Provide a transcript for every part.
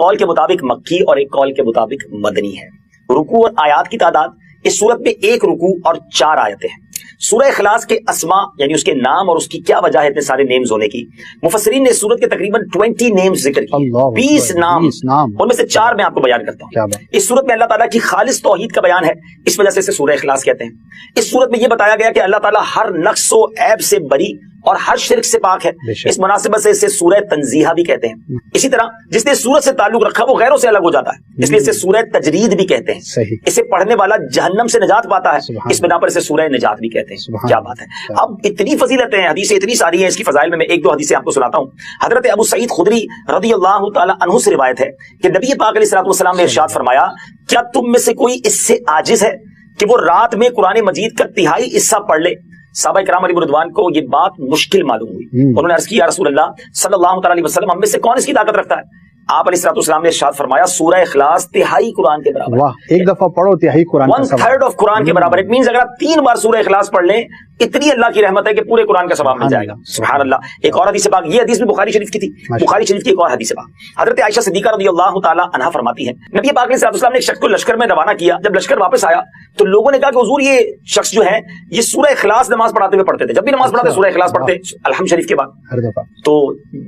قول کے مطابق مکی اور ایک قول کے مطابق مدنی ہے۔ رکوع اور آیات کی تعداد اس صورت میں 1 رکوع اور 4 آیتیں ہیں۔ سورہ اخلاص کے اسماء یعنی اس کے نام اور اس کی کیا وجہ ہے اتنے سارے نیمز ہونے کی، مفسرین نے اس صورت کے تقریباً 20 نیمز ذکر کیے، 20 نام، ان میں سے 4 میں آپ کو بیان کرتا ہوں۔ اس صورت میں اللہ تعالیٰ کی خالص توحید کا بیان ہے، اس وجہ سے اسے سورہ اخلاص کہتے ہیں۔ اس صورت میں یہ بتایا گیا کہ اللہ تعالیٰ ہر نقص و عیب سے بری اور ہر شرک سے پاک ہے، اس مناسبت سے اسے سورہ تنزیہ بھی کہتے ہیں۔ اسی طرح جس نے سورت سے تعلق رکھا وہ غیروں سے الگ ہو جاتا ہے، اس لیے اسے سورہ تجرید بھی کہتے ہیں۔ اسے پڑھنے والا جہنم سے نجات پاتا ہے، اس بنا پر اسے سورہ نجات بھی کہتے ہیں۔ کیا بات ہے! اب اتنی فضیلتیں ہیں، حدیثیں اتنی ساری ہیں اس کی فضائل میں 1-2 حدیثیں آپ کو سناتا ہوں۔ حضرت ابو سعید خدری رضی اللہ تعالی عنہ سے روایت ہے کہ نبی پاک علیہ الصلوۃ والسلام نے ارشاد فرمایا، کیا تم میں سے کوئی اس سے عاجز ہے کہ وہ رات میں قرآن مجید کا 1/3 حصہ پڑھ لے؟ صحابہ کرام علیہ رضوان کو یہ بات مشکل معلوم ہوئی، انہوں نے عرض کی، یا رسول اللہ صلی اللہ تعالی علیہ وسلم، ہم میں سے کون اس کی طاقت رکھتا ہے؟ آپ علیہ الصلوۃ والسلام نے ارشاد فرمایا، سورہ اخلاص 1/3 قرآن کے برابر۔ واہ، ایک دفعہ پڑھو 1/3 قرآن کا ثواب، 1/3 آف قرآن کے برابر۔ اٹ مینز اگر آپ 3 بار سورہ اخلاص پڑھ لیں، اتنی اللہ کی رحمت ہے کہ پورے قرآن کا ثواب مل جائے گا۔ سبحان اللہ۔ ایک اور حدیث پاک، یہ حدیث بھی بخاری شریف کی تھی، بخاری شریف کی ایک اور حدیث پاک، حضرت عائشہ صدیقہ رضی اللہ تعالی عنہا فرماتی ہیں، نبی پاک علیہ الصلوۃ والسلام نے ایک شخص کو لشکر میں روانہ کیا، جب لشکر واپس آیا تو لوگوں نے کہا کہ حضور یہ شخص جو ہے یہ سورہ اخلاص نماز پڑھاتے ہوئے پڑھتے تھے، جب بھی نماز پڑھاتے سورہ اخلاص پڑھتے الحمد شریف کے بعد۔ تو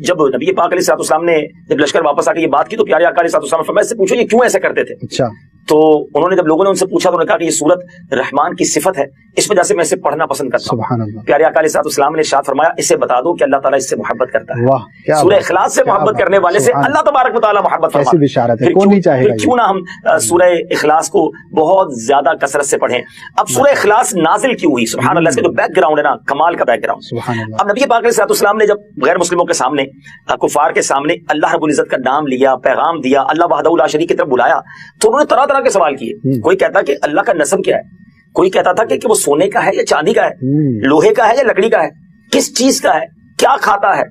جب نبی پاک علیہ الصلوۃ والسلام نے جب لشکر واپس آ کے یہ بات کی تو پیارے آقا علیہ الصلوۃ والسلام نے فرمایا، اس سے پوچھو یہ کیوں ایسا کرتے تھے؟ اچھا۔ تو انہوں نے جب لوگوں نے ان سے پوچھا تو انہوں نے کہا کہ یہ سورت رحمان کی صفت ہے، اس وجہ سے میں اسے پڑھنا پسند کرتا ہوں۔ پیارے آقا علیہ الصلوۃ والسلام نے ارشاد فرمایا، اسے بتا دو کہ اللہ تعالیٰ اس سے محبت کرتا ہے۔ سورہ اخلاص سے محبت کرنے والے سے اللہ تبارک و تعالیٰ محبت فرماتا ہے۔ کیوں نہ ہم سورہ اخلاص کو بہت زیادہ کثرت سے پڑھیں۔ اب سورہ اخلاص نازل کیوں ہوئی؟ سبحان اللہ، اس کا جو بیک گراؤنڈ ہے نا، کمال کا بیک گراؤنڈ۔ اب نبی پاک علیہ الصلوۃ والسلام نے جب غیر مسلموں کے سامنے، کفار کے سامنے اللہ رب العزت کا نام لیا، پیغام دیا، اللہ وحدہ لا شریک کی طرف بلایا، تو انہوں نے طرح طرح کے سوال کیے۔ کوئی کہتا کہ اللہ کا نسب کیا ہے، کوئی کہتا تھا کہ وہ سونے کا ہے یا چاندی کا ہے، لوہے کا ہے یا لکڑی کا ہے، کس چیز کا ہے، کیا کھاتا ہے،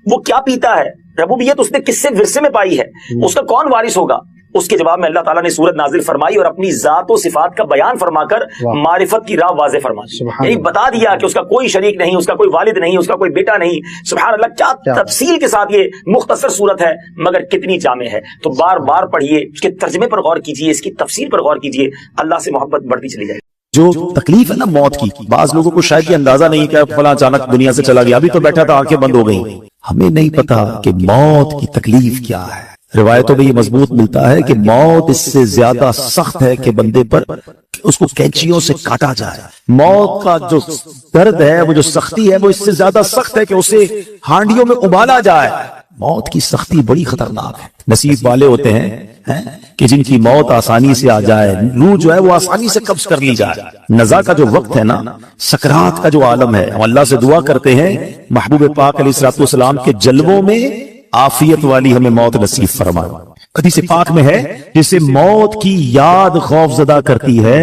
وہ کیا پیتا ہے، ربوبیت اس نے کس سے ورثے میں پائی ہے، اس کا کون وارث ہوگا؟ اس کے جواب میں اللہ تعالیٰ نے سورت نازل فرمائی اور اپنی ذات و صفات کا بیان فرما کر معرفت کی راہ واضح فرما دی، یعنی بتا دیا کہ اس کا کوئی شریک نہیں، اس کا کوئی والد نہیں، اس کا کوئی بیٹا نہیں۔ سبحان اللہ، کیا تفصیل کے ساتھ یہ مختصر سورت ہے مگر کتنی جامع ہے۔ تو بار بار پڑھیے، اس کے ترجمے پر غور کیجیے، اس کی تفسیر پر غور کیجیے، اللہ سے محبت بڑھتی چلی جائے گی۔ جو تکلیف ہے نا موت کی، بعض لوگوں کو شاید یہ اندازہ نہیں کہ فلاں اچانک دنیا سے چلا گیا، ابھی تو بیٹھا تھا آنکھیں بند ہو گئی، ہمیں نہیں پتا کہ موت کی تکلیف کیا ہے۔ روایتوں میں یہ مضبوط ملتا ہے کہ موت اس سے زیادہ سخت ہے کہ بندے پر اس کو کینچیوں سے کاٹا جائے۔ موت کا جو درد ہے، وہ جو سختی ہے، وہ اس سے زیادہ سخت ہے کہ اسے ہانڈیوں میں ابالا جائے۔ موت کی سختی بڑی خطرناک ہے۔ نصیب والے ہوتے ہیں کہ جن کی موت آسانی سے آ جائے، روح جو ہے وہ آسانی سے قبض کر لی جائے۔ نزا کا جو وقت ہے نا، سکرات کا جو عالم ہے، ہم اللہ سے دعا کرتے ہیں محبوب پاک علیہ الصلوۃ والسلام کے جلووں میں عافیت والی ہمیں موت نصیب فرمائے۔ حدیث پاک میں ہے، جسے موت کی یاد خوف زدہ کرتی ہے،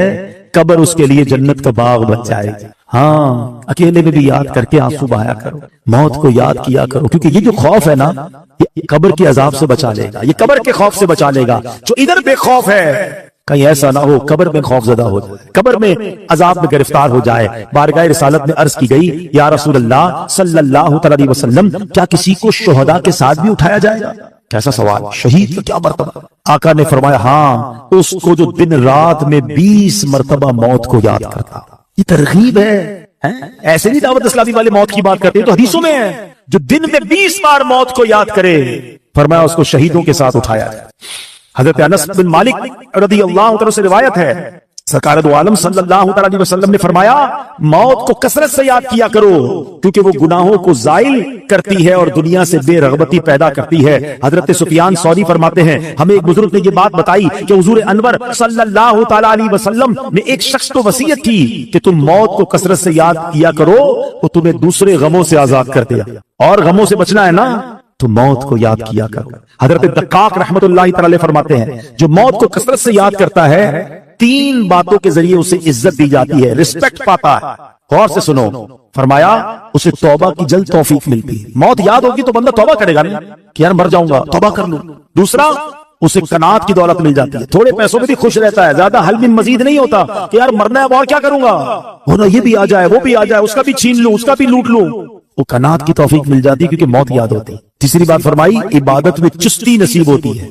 قبر اس کے لیے جنت کا باغ بن جائے گی۔ ہاں، اکیلے میں بھی یاد کر کے آنسو بہایا کرو، موت کو یاد کیا کرو، کیونکہ یہ جو خوف ہے نا، یہ قبر کے عذاب سے بچا لے گا، یہ قبر کے خوف سے بچا لے گا۔ جو ادھر بے خوف ہے، کہیں ایسا نہ ہو قبر میں خوف زدہ ہو جائے، قبر میں عذاب میں گرفتار ہو جائے۔ بارگاہ رسالت میں عرض کی گئی، یا رسول اللہ صلی اللہ علیہ وسلم، کیا کسی کو شہداء کے ساتھ بھی اٹھایا جائے گا؟ کیسا سوال! شہید کا کیا مرتبہ؟ آقا نے فرمایا، ہاں، اس کو جو دن رات میں 20 مرتبہ موت کو یاد کرتا۔ یہ ترغیب ہے، ایسے نہیں دعوت اسلامی والے موت کی بات کرتے ہیں، تو حدیثوں میں ہے، جو دن میں 20 بار موت کو یاد کرے، فرمایا اس کو شہیدوں کے ساتھ اٹھایا جائے۔ حضرت انس بن مالک رضی اللہ عنہ سے روایت ہے، سرکار دو عالم صلی اللہ علیہ وسلم نے فرمایا، موت کو کثرت سے یاد کیا کرو، کیونکہ وہ گناہوں کو زائل کرتی ہے اور دنیا سے بے رغبتی پیدا کرتی ہے۔ حضرت سفیان ثوری فرماتے ہیں، ہمیں ایک بزرگ نے یہ بات بتائی کہ حضور انور صلی اللہ تعالی علیہ وسلم نے ایک شخص کو وصیت کی کہ تم موت کو کثرت سے یاد کیا کرو، وہ تمہیں دوسرے غموں سے آزاد کر دیا، اور غموں سے بچنا ہے نا تو موت کو یاد کیا کرو۔ حضرت دقاق رحمت اللہ تعالی فرماتے ہیں، جو موت کو کثرت سے یاد کرتا ہے، 3 باتوں کے ذریعے اسے عزت دی جاتی ہے، رسپیکٹ پاتا ہے۔ غور سے سنو، فرمایا اسے توبہ کی جلد توفیق ملتی ہے۔ موت یاد ہوگی تو بندہ توبہ کرے گا نا کہ یار مر جاؤں گا، توبہ کر لوں۔ دوسرا، اسے قناعت کی دولت مل جاتی ہے، تھوڑے پیسوں میں بھی خوش رہتا ہے، زیادہ حل من مزید نہیں ہوتا کہ یار مرنا ہے اور کیا کروں گا، ہونا یہ بھی آ جائے وہ بھی آ جائے، اس کا بھی چھین لوں، اس کا بھی لوٹ لوں۔ وہ قناعت کی توفیق مل جاتی ہے کیونکہ موت یاد ہوتی ہے۔ تیسری بات فرمائی عبادت میں چستی نصیب ہوتی ہے.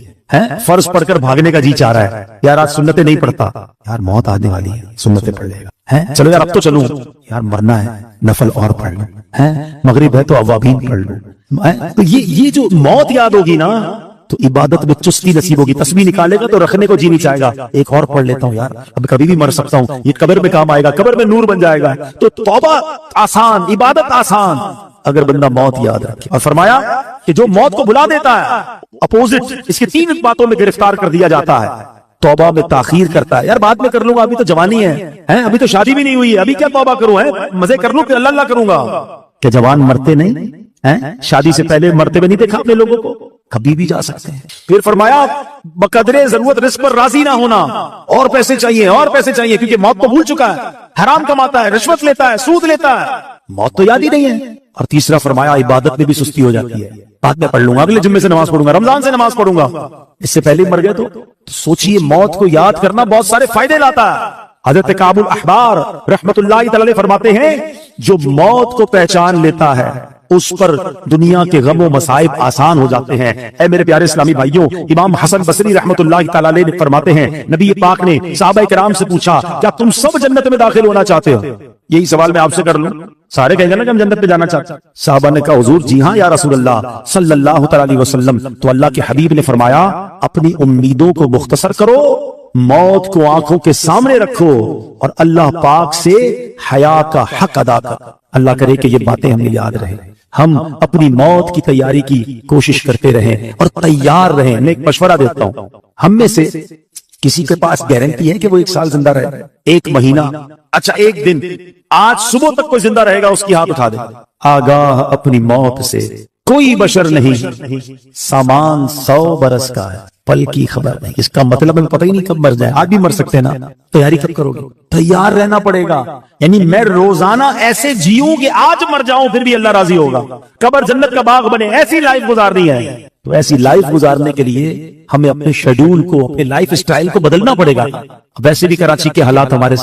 فرض پڑھ کر بھاگنے کا جی چاہ رہا ہے, یار آج سنتیں نہیں پڑھتا, یار موت آنے والی ہے, سنتیں پڑھ لے گا. چلو یار اب تو چلوں, یار مرنا ہے, نفل اور پڑھ لوں. مغرب ہے تو اوابین پڑھ لوں. تو یہ جو موت یاد ہوگی نا تو عبادت میں چستی نصیب ہوگی. تسبیح نکالے گا تو رکھنے کو جی نہیں چاہے گا, ایک اور پڑھ لیتا ہوں یار, اب کبھی بھی مر سکتا ہوں, یہ قبر میں کام آئے گا, قبر میں نور بن جائے گا. تو توبہ آسان, عبادت آسان اگر بندہ موت یاد رکھے. اور فرمایا کہ جو موت کو بلا دیتا ہے, اپوزٹ اس کی 3 باتوں میں گرفتار کر دیا جاتا ہے. توبہ میں تاخیر کرتا ہے, یار بعد میں کر لوں گا, ابھی تو جوانی ہے, ابھی تو شادی بھی نہیں ہوئی ہے, ابھی کیا توبہ کروں, مزے کر لوں پھر اللہ اللہ کروں گا. کہ جوان مرتے نہیں, شادی سے پہلے مرتے ہوئے نہیں دیکھا اپنے لوگوں کو, کبھی بھی جا سکتے ہیں. پھر فرمایا بقدر ضرورت رزق پر راضی نہ ہونا, اور پیسے چاہیے اور پیسے چاہیے, کیونکہ موت تو بھول چکا ہے, حرام کماتا ہے, رشوت لیتا ہے, سود لیتا ہے, موت تو یاد ہی نہیں ہے. اور تیسرا فرمایا عبادت میں بھی سستی ہو جاتی ہے, بعد میں پڑھ لوں گا, اگلے جمعے سے نماز پڑھوں گا, رمضان سے نماز پڑھوں گا, اس سے پہلے مر گئے. تو سوچئے موت کو یاد کرنا بہت سارے فائدے لاتا ہے. حضرت کعب الاحبار رحمت اللہ تعالی فرماتے ہیں جو موت کو پہچان لیتا ہے اس پر دنیا کے غم و مصائب آسان ہو جاتے ہیں. اے میرے پیارے اسلامی بھائیوں, امام حسن بصری رحمت اللہ تعالی علیہ فرماتے ہیں نبی پاک نے صحابہ کرام سے پوچھا کیا تم سب جنت میں داخل ہونا چاہتے ہو؟ یہی سوال میں آپ سے کر لوں, سارے کہیں گے نا کہ ہم جنت میں جانا چاہتے ہیں. صحابہ نے کہا حضور جی ہاں یا رسول اللہ صلی اللہ تعالی علیہ وسلم. تو اللہ کے حبیب نے فرمایا اپنی امیدوں کو مختصر کرو, موت کو آنکھوں کے سامنے رکھو, اور اللہ پاک سے حیا کا حق ادا کر. اللہ کرے کہ یہ باتیں ہمیں یاد رہیں, ہم اپنی موت کی تیاری کی کوشش کرتے رہیں اور تیار رہیں. میں ایک مشورہ دیتا ہوں, ہم میں سے کسی کے پاس گارنٹی ہے کہ وہ 1 سال زندہ رہے, 1 مہینہ, اچھا 1 دن, آج صبح تک کوئی زندہ رہے گا اس کی ہاتھ اٹھا دے. آگاہ اپنی موت سے کوئی بشر نہیں, سامان 100 برس کا ہے, پل کی خبر نہیں. اس کا مطلب ہمیں پتہ ہی نہیں کب مر جائے, آج بھی مر سکتے ہیں نا, تیاری کب کرو گے؟ تیار رہنا پڑے گا. یعنی میں روزانہ ایسے جیوں کہ آج مر جاؤں پھر بھی اللہ راضی ہوگا, قبر جنت کا باغ بنے, ایسی لائف گزارنی ہے. تو ایسی لائف گزارنے کے لیے ہمیں اپنے شیڈول کو, اپنے لائف سٹائل کو بدلنا پڑے گا. ویسے بھی کراچی کے حالات ہمارے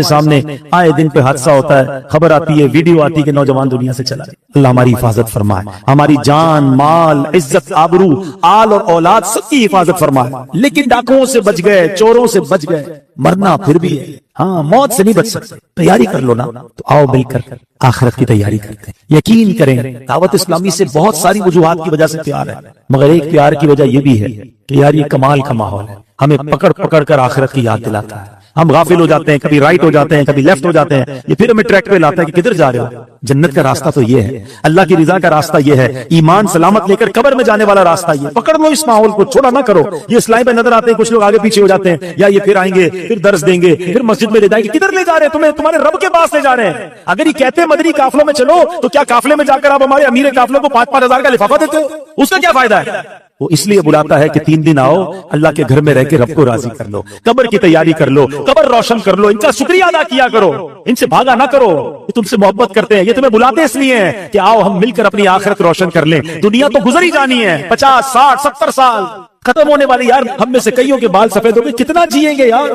سامنے آئے دن پہ حادثہ ہوتا ہے, خبر آتی ہے, ویڈیو آتی ہے کہ نوجوان دنیا سے چلا گیا. اللہ ہماری حفاظت فرمائے, ہماری جان, مال, عزت, آبرو, آل اور اولاد سب کی حفاظت فرمائے. لیکن ڈاکوؤں سے بچ گئے, چوروں سے بچ گئے, مرنا پھر بھی ہے. ہاں موت سے نہیں بچ سکتے, تیاری کر لو نا. تو آؤ مل کر آخرت کی تیاری کرتے ہیں. یقین کریں دعوت اسلامی سے بہت ساری وجوہات کی وجہ سے پیار ہے, مگر ایک پیار کی وجہ یہ بھی ہے کہ یار یہ کمال کا ماحول ہے, ہمیں پکڑ پکڑ کر آخرت کی یاد دلاتا ہے. ہم غافل ہو جاتے ہیں, کبھی رائٹ ہو جاتے ہیں, کبھی لیفٹ ہو جاتے ہیں, یہ پھر ہمیں ٹریک پہ لاتا ہے کہ کدھر جا رہے ہو. جنت کا راستہ تو یہ ہے, اللہ کی رضا کا راستہ یہ ہے, ایمان سلامت لے کر قبر میں جانے والا راستہ یہ. پکڑ لو اس ماحول کو, چھوڑا نہ کرو. یہ اسلائی پہ نظر آتے ہیں کچھ لوگ آگے پیچھے ہو جاتے ہیں, یا یہ پھر آئیں گے, پھر درس دیں گے, پھر مسجد میں لے جائیں گے. کدھر لے جا رہے ہیں تمہیں؟ تمہارے رب کے پاس لے جا رہے ہیں. اگر یہ کہتے ہیں مدنی قافلوں میں چلو, تو کیا قافلے میں جا کر آپ ہمارے امیر قافلوں کو 5-5 ہزار کا لفافہ دیتے ہو؟ اس کا کیا فائدہ ہے؟ وہ اس لیے بلاتا ہے کہ 3 دن آؤ, اللہ کے گھر میں رہ کے رب کو راضی کر لو, قبر کی تیاری کر لو, قبر روشن کر لو, ان کا شکریہ ادا کیا کرو, ان سے بھاگا نہ کرو. یہ تم سے محبت کرتے ہیں, یہ تمہیں بلاتے اس لیے ہیں کہ آؤ ہم مل کر اپنی آخرت روشن کر لیں. دنیا تو گزر ہی جانی ہے, 50, 60, 70 سال ختم ہونے والی. یار ہم میں سے کئیوں کے بال سفید ہو گئے, کتنا جیئیں گے یار.